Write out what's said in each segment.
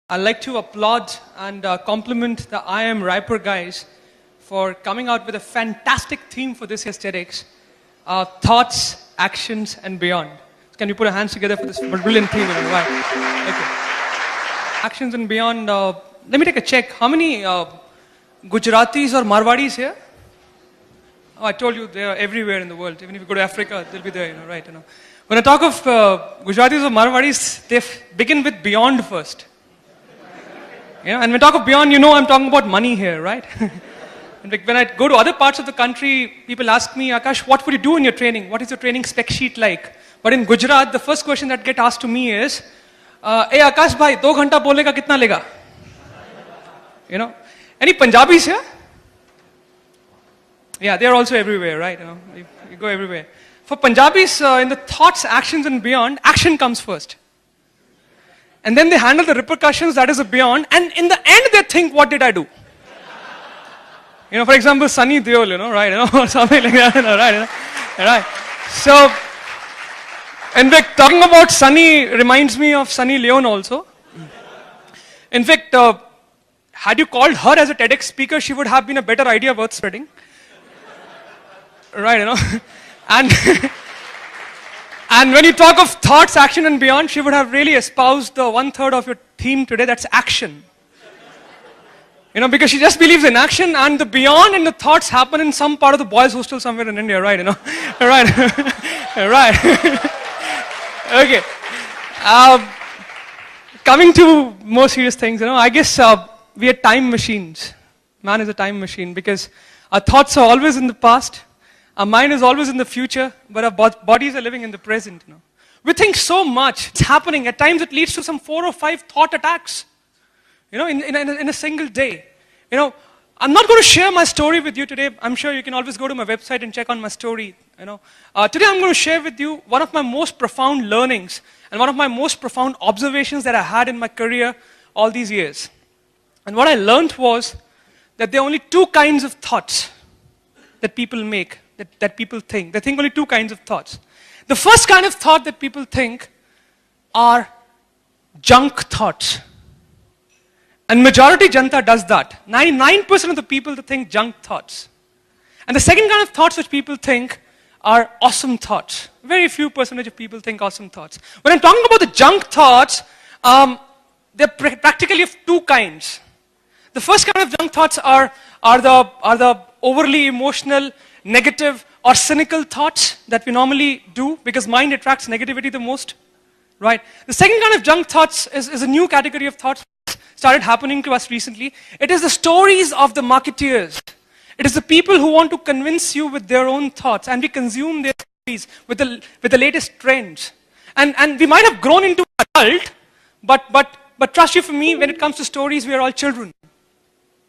I'd like to applaud and compliment the I Am Raipur guys for coming out with a fantastic theme for this year's TEDx. Thoughts, actions, and beyond. Can you put our hands together for this brilliant theme? Right. Okay. Actions and beyond. Let me take a check. How many Gujaratis or Marwadis here? Oh, I told you they are everywhere in the world. Even if you go to Africa, they'll be there, right? When I talk of Gujaratis or Marwadis, they begin with beyond first. And when I talk of beyond, I'm talking about money here, right? And when I go to other parts of the country, people ask me, Akash, what would you do in your training? What is your training spec sheet like? But in Gujarat, the first question that gets asked to me is, hey Akash bhai, 2 ghanta bolega kitna lega? Any Punjabis here? Yeah, they're also everywhere, right? You go everywhere. For Punjabis, in the thoughts, actions, and beyond, action comes first. And then they handle the repercussions, that is a beyond. And in the end, they think, what did I do? For example, Sunny Deol, right? Or something like that, right? Right. So, in fact, talking about Sunny reminds me of Sunny Leone also. In fact, had you called her as a TEDx speaker, she would have been a better idea worth spreading. Right, And and when you talk of thoughts, action, and beyond, she would have really espoused the 1/3 of your theme today, that's action. Because she just believes in action, and the beyond and the thoughts happen in some part of the boys' hostel somewhere in India, right? Right. Right. Okay. Coming to more serious things, I guess we are time machines. Man is a time machine because our thoughts are always in the past. Our mind is always in the future, but our bodies are living in the present. We think so much. It's happening. At times it leads to some 4 or 5 thought attacks, in a single day. I'm not going to share my story with you today. I'm sure you can always go to my website and check on my story. Today I'm going to share with you one of my most profound learnings and one of my most profound observations that I had in my career all these years. And what I learned was that there are only 2 kinds of thoughts that people make. That people think. They think only 2 kinds of thoughts. The first kind of thought that people think are junk thoughts. And majority janta does that. 99% of the people think junk thoughts. And the second kind of thoughts which people think are awesome thoughts. Very few percentage of people think awesome thoughts. When I'm talking about the junk thoughts, they're practically of 2 kinds. The first kind of junk thoughts are the overly emotional, negative or cynical thoughts that we normally do because mind attracts negativity the most, right? The second kind of junk thoughts is a new category of thoughts started happening to us recently. It is the stories of the marketeers. It is the people who want to convince you with their own thoughts, and we consume their stories with the latest trends. And we might have grown into adult, but trust you for me, when it comes to stories, we are all children,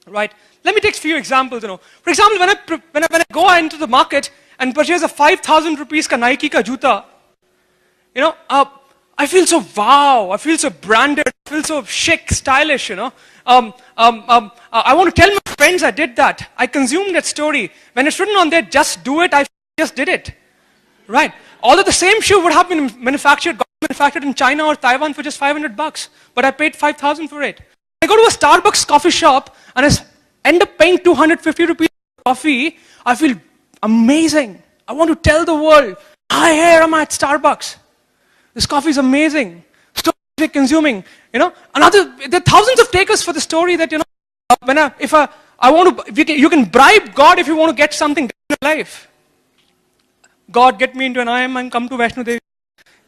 right? Let me take a few examples. For example, when I go into the market and purchase a 5,000 rupees ka Nike ka juta, I feel so wow. I feel so branded. I feel so chic, stylish. I want to tell my friends I did that. I consumed that story. When it's written on there, just do it. I just did it, right? Although the same shoe would have been manufactured in China or Taiwan for just $500, but I paid 5,000 for it. I go to a Starbucks coffee shop and I end up paying 250 rupees for coffee, I feel amazing. I want to tell the world, hi, here I'm at Starbucks. This coffee is amazing. Stories we're consuming. There are thousands of takers for the story that, you can bribe God if you want to get something done in your life. God, get me into an IM and come to Vaishno Devi.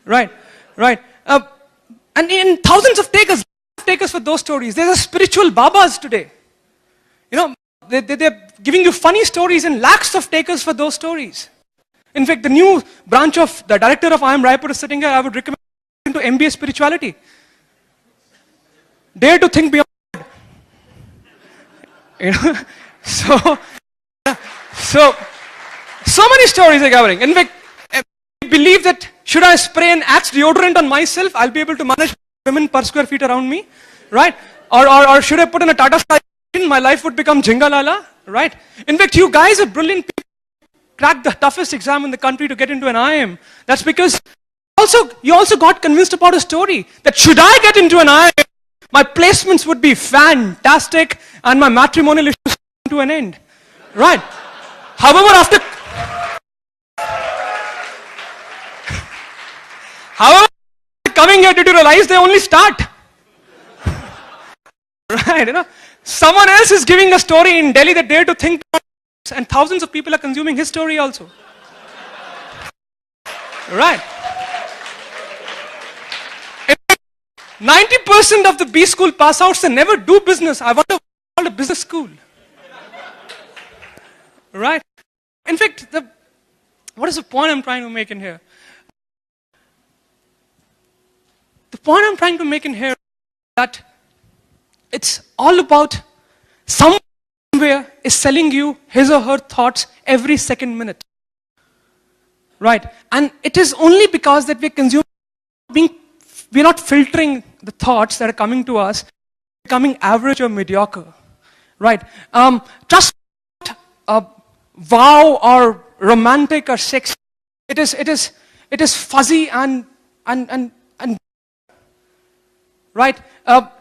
Right. And in thousands of takers for those stories. There's a spiritual babas today. They're giving you funny stories and lakhs of takers for those stories. In fact, the new branch of the director of I Am Raipur is sitting here. I would recommend to MBA spirituality. Dare to think beyond. So many stories are covering. In fact, I believe that should I spray an Axe deodorant on myself, I'll be able to manage women per square feet around me, right? Or should I put in a Tata Sky? My life would become Jingalala, right? In fact, you guys are brilliant people. Cracked the toughest exam in the country to get into an IIM. That's because you also got convinced about a story that should I get into an IIM, My placements would be fantastic and my matrimonial issues come to an end. Right? However, coming here, did you realize they only start? Right, someone else is giving a story in Delhi that dare to think, and thousands of people are consuming his story also. Right. 90% of the B school pass outs, they never do business. I wonder what a business school. Right. In fact, what is the point I'm trying to make in here? The point I'm trying to make in here is that it's all about somewhere is selling you his or her thoughts every second minute. Right? And it is only because that we're consuming, we're not filtering the thoughts that are coming to us, becoming average or mediocre. Right? Trust wow or romantic or sexy. It is fuzzy and right?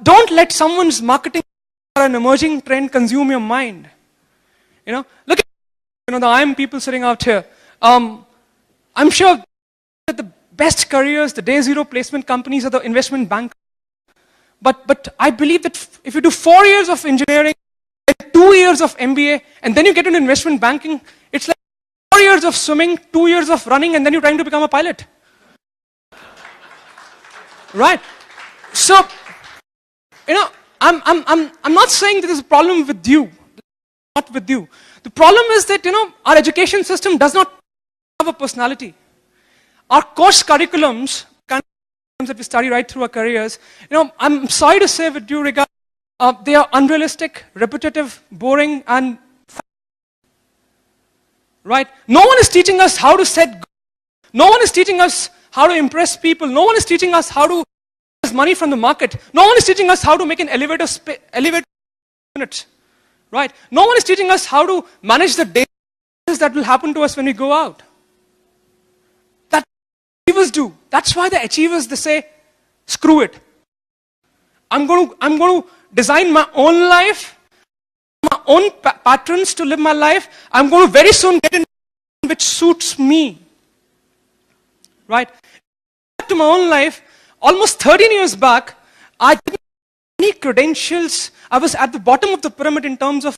Don't let someone's marketing or an emerging trend consume your mind. Look at the IM people sitting out here. I'm sure that the best careers, the day zero placement companies are the investment bank. But I believe that if you do 4 years of engineering, 2 years of MBA, and then you get into investment banking, it's like 4 years of swimming, 2 years of running, and then you're trying to become a pilot. Right? So, I'm not saying that there's a problem with you. Not with you. The problem is that, our education system does not have a personality. Our course curriculums, that we study right through our careers, I'm sorry to say with due regard, they are unrealistic, repetitive, boring, and right? No one is teaching us how to set goals. No one is teaching us how to impress people. No one is teaching us how to raise money from the market. No one is teaching us how to make an elevator minutes. Right? No one is teaching us how to manage the dangers that will happen to us when we go out. That achievers do. That's why the achievers, they say, screw it. I'm going to design my own life, my own patterns to live my life. I'm going to very soon get in which suits me. Right? Back to my own life, almost 13 years back, I didn't have any credentials. I was at the bottom of the pyramid in terms of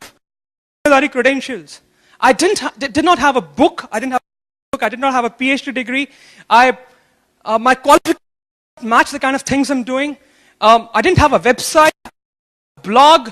credentials. I did not have a book. I did not have a PhD degree. My qualifications matched the kind of things I'm doing. I didn't have a website, blog.